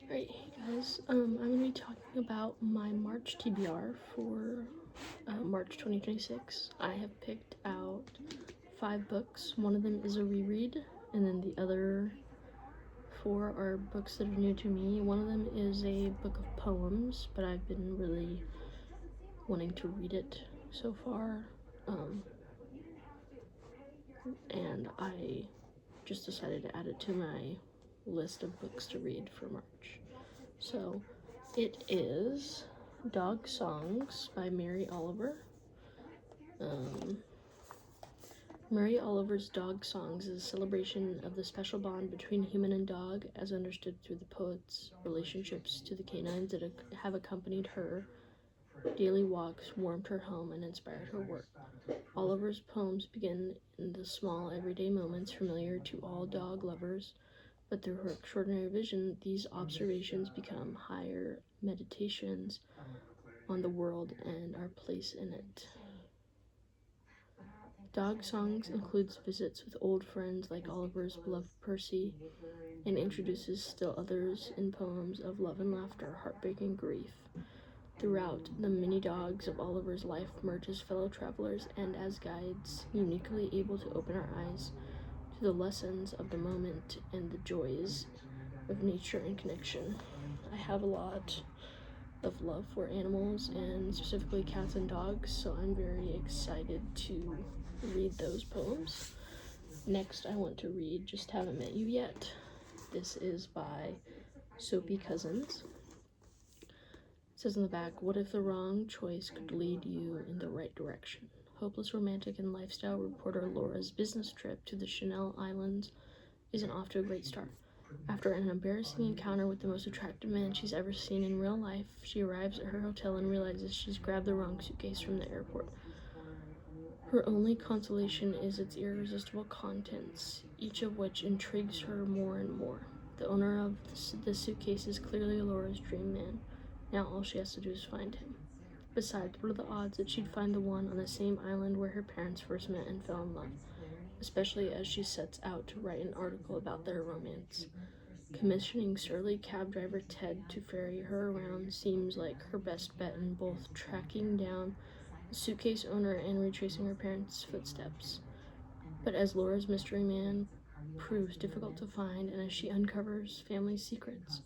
Alright, hey guys, I'm going to be talking about my March TBR for March 2026. I have picked out 5 books. One of them is a reread, and then the other 4 are books that are new to me. One of them is a book of poems, but I've been really wanting to read it so far, and I just decided to add it to my list of books to read for March. So it is Dog Songs by Mary Oliver. Mary Oliver's Dog Songs is a celebration of the special bond between human and dog as understood through the poet's relationships to the canines that have accompanied her daily walks, warmed her home, and inspired her work. Oliver's poems begin in the small everyday moments familiar to all dog lovers, but through her extraordinary vision, these observations become higher meditations on the world and our place in it. Dog Songs includes visits with old friends like Oliver's beloved Percy, and introduces still others in poems of love and laughter, heartbreak and grief. Throughout, the many dogs of Oliver's life merge as fellow travelers and as guides, uniquely able to open our eyes to the lessons of the moment and the joys of nature and connection. I have a lot of love for animals, and specifically cats and dogs, so I'm very excited to read those poems. Next, I want to read Just Haven't Met You Yet. This is by Soapy Cousins. It says in the back, what if the wrong choice could lead you in the right direction? Hopeless romantic and lifestyle reporter Laura's business trip to the Chanel Islands isn't off to a great start. After an embarrassing encounter with the most attractive man she's ever seen in real life, she arrives at her hotel and realizes she's grabbed the wrong suitcase from the airport. Her only consolation is its irresistible contents, each of which intrigues her more and more. The owner of the suitcase is clearly Laura's dream man. Now all she has to do is find him. Besides, what are the odds that she'd find the one on the same island where her parents first met and fell in love, especially as she sets out to write an article about their romance. Commissioning surly cab driver Ted to ferry her around seems like her best bet in both tracking down the suitcase owner and retracing her parents' footsteps. But as Laura's mystery man proves difficult to find, and as she uncovers family secrets,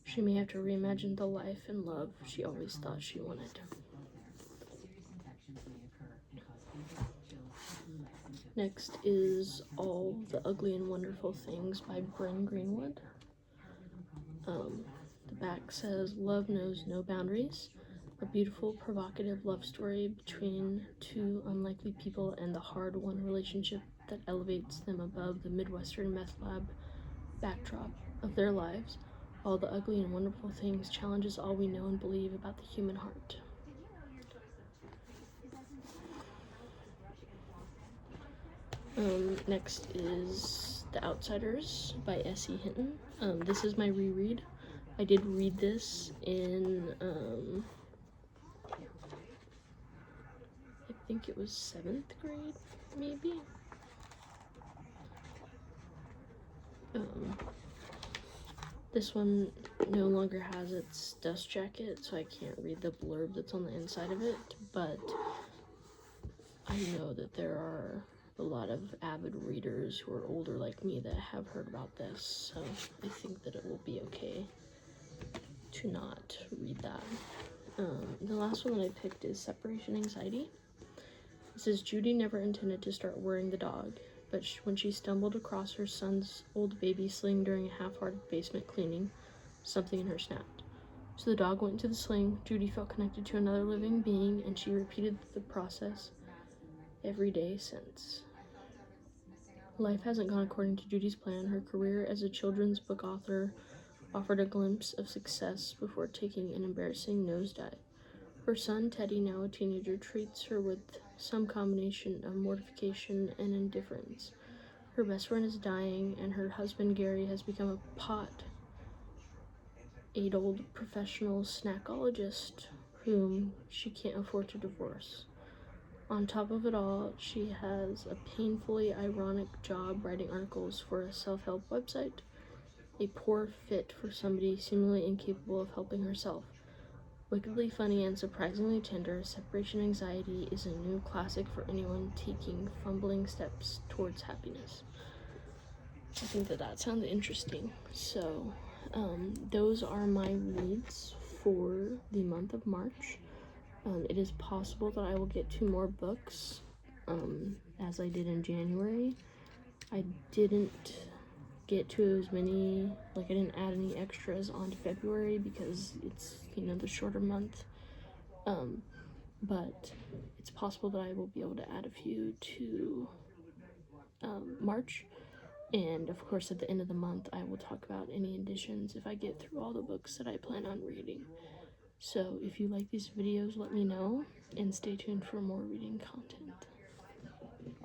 she may have to reimagine the life and love she always thought she wanted. Next is All the Ugly and Wonderful Things by Bryn Greenwood. The back says, love knows no boundaries, a beautiful, provocative love story between two unlikely people and the hard-won relationship that elevates them above the Midwestern meth lab backdrop of their lives. All the Ugly and Wonderful Things challenges all we know and believe about the human heart. Next is The Outsiders by S.E. Hinton. This is my reread. I did read this in, I think it was 7th grade, maybe? This one no longer has its dust jacket, so I can't read the blurb that's on the inside of it, but I know that there are a lot of avid readers who are older like me that have heard about this, so I think that it will be okay to not read that. The last one that I picked is Separation Anxiety. It says, Judy never intended to start worrying the dog, but when she stumbled across her son's old baby sling during a half-hearted basement cleaning, something in her snapped. So the dog went into the sling, Judy felt connected to another living being, and she repeated the process every day since. Life hasn't gone according to Judy's plan. Her career as a children's book author offered a glimpse of success before taking an embarrassing nosedive. Her son, Teddy, now a teenager, treats her with some combination of mortification and indifference. Her best friend is dying, and her husband, Gary, has become a pot-addled professional snackologist whom she can't afford to divorce. On top of it all, she has a painfully ironic job writing articles for a self-help website, a poor fit for somebody seemingly incapable of helping herself. Wickedly funny and surprisingly tender, Separation Anxiety is a new classic for anyone taking fumbling steps towards happiness. I think that sounds interesting. So, those are my reads for the month of March. It is possible that I will get 2 more books, as I did in January. I didn't get to as many, like I didn't add any extras onto February because it's, the shorter month. But it's possible that I will be able to add a few to March. And of course, at the end of the month, I will talk about any additions if I get through all the books that I plan on reading. So if you like these videos, let me know, and stay tuned for more reading content.